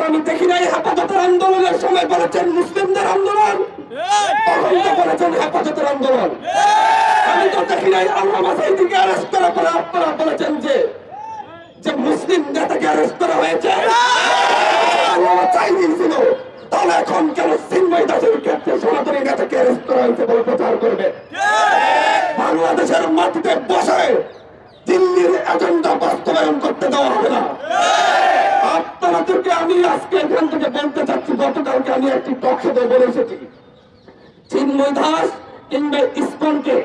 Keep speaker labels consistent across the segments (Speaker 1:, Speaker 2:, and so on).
Speaker 1: আমি দেখি নাই হেফাজতের আন্দোলনের সময় বলেছেন মুসলিমদের আন্দোলন, তখন তো বলেছেন হেফাজতের আন্দোলন। আমি তো দেখি নাই আল্লামা সাঈদীকে অ্যারেস্ট করার পরে আপনারা বলেছেন যে মুসলিম নেতাকে অ্যারেস্ট করা হয়েছে, আল্লামা সাঈদী ছিল। তাহলে এখন কেন চিন্ময় দাসের ক্ষেত্রে সনাতনী নেতাকে অ্যারেস্ট করা হয়েছে বলে প্রচার করবে? বাংলাদেশের মাটিতে বসে দিল্লির এজেন্ডা বাস্তবায়ন করতে দেওয়া হবে না। আপনাদেরকে আমি আজকে এখান থেকে বলতে চাচ্ছি, গতকালকে আমি একটি টকশোতে বলে এসেছি, চিন্ময় দাস কিংবা ইসকনকে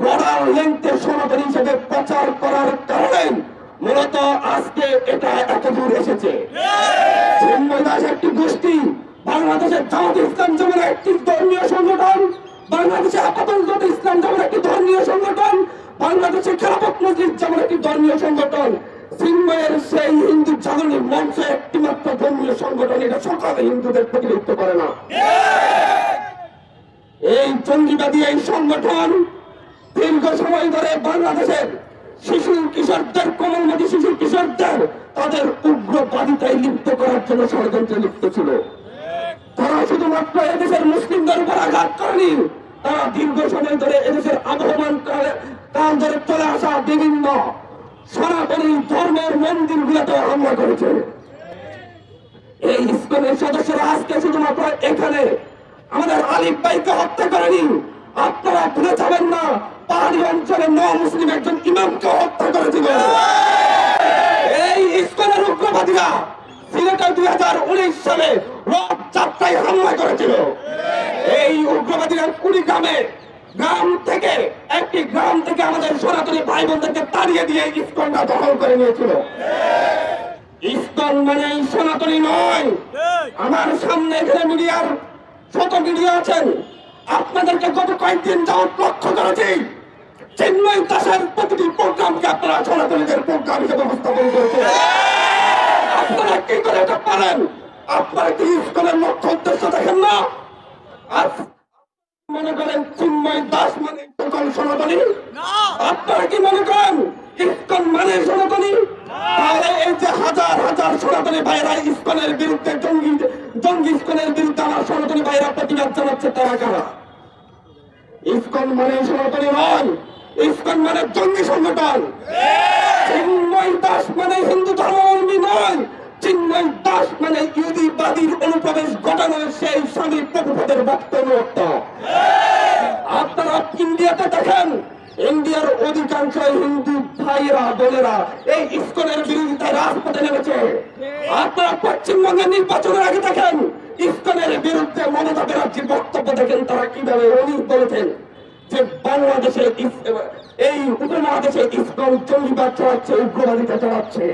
Speaker 1: বর্ডার লেন্থে সনাতনী হিসেবে প্রচার করার কারণে মূলত আজকে এটা এত দূর এসেছে। চিন্ময় দাস একটি গোষ্ঠী, বাংলাদেশের জামাত ইসলাম যেমন একটি ধর্মীয় সংগঠন, বাংলাদেশে আপাতত ইসলাম যেমন একটি ধর্মীয় সংগঠন, বাংলাদেশের খেলাফত মজলিস যেমন একটি ধর্মীয় সংগঠন, চিন্ময়ের সেই হিন্দু জাগরণী মঞ্চ একটি মাত্র ধর্মীয় সংগঠন। এটা সকল হিন্দুদের প্রতিনিধিত্ব করে না। এই জঙ্গিবাদী এই সংগঠন দীর্ঘ সময় ধরে বাংলাদেশের শিশু কিশোরদের, কোমলমতি শিশু কিশোরদের তাদের উগ্রবাদিতায় লিপ্ত করার জন্য ষড়যন্ত্রে লিপ্ত ছিল। তারা শুধুমাত্র এদেশের মুসলিমদের উপর আঘাত করেনি, তারা দীর্ঘ সময় ধরে এদেশের আবহমান কাল ধরে চলে আসা বিভিন্ন সনাতনী ধর্মের মন্দিরগুলোতে হামলা করেছে। এই ইসকনের সদস্যরা আজকে শুধুমাত্র এখানে আমাদের আলিফ ভাইকে হত্যা করেনি, আপনারা ভুলে যাবেন না পাহাড়ি অঞ্চলে মুসলিম একজন ইমামকে হত্যা করেছিল। এই ইসকনের উগ্রবাদীরা সিলেটে 2019 সালে রথযাত্রায় হামলা করেছিল। এই উগ্রবাদীরা একটি গ্রাম থেকে আমাদের সনাতনী ভাই বোনদেরকে তাড়িয়ে দিয়ে ইসকনটা দখল করে নিয়েছিল। ইসকন মানে সনাতনী নয়। আমার সামনে এখানে মিডিয়ার শত মিডিয়া আছেন, আপনাদেরকে গত কয়েকদিন যাওয়ার লক্ষ্য করেছি, চিন্ময় দাসের প্রতিটি প্রোগ্রামকে আপনারা সনাতনীদের প্রোগ্রাম হিসেবে উপস্থাপন করেছেন। আপনারা কি করে এটা পারেন? আপনারা কি ইসকনের লক্ষ্য উদ্দেশ্য দেখেন না? আর মনে করেন চিন্ময় দাস মানে সকল সনাতনী? আপনারা কি মনে করেন ইসকন মানে সনাতনী? তাহলে এই যে হাজার হাজার সনাতনী ভাইরা ইসকনের বিরুদ্ধে জঙ্গি ইসকনের বিরুদ্ধে আমার সনাতনী ভাইরা প্রতিবাদ জানাচ্ছে, তারা কারা? ইসকন মানে সনাতনী নয়, ইসকন মানে জঙ্গি সংগঠন। চিন্ময় দাস মানে হিন্দু ধর্মাবলম্বী নয়, চিন্ময় দাস মানে ইহুদিবাদীর অনুপ্রবেশ ঘটানোর সেই স্বামী প্রভুপদের বক্তব্য। আপনারা ইন্ডিয়াতে দেখেন, ইন্ডিয়ার অধিকাংশ হিন্দু ভাইয়েরা বোনেরা এই ইসকনের বিরোধিতায় রাজপথে নেমেছে। আপনারা পশ্চিমবঙ্গের নির্বাচনের আগে দেখেন ইসকনের বিরুদ্ধে মমতা ব্যানার্জির বক্তব্য দেখেন, তারা কিভাবে উনি বলেছেন যে বাংলাদেশে এই উপমহাদেশে ইসকন জঙ্গিবাদ চালাচ্ছে, উগ্রবাদিতা চালাচ্ছে।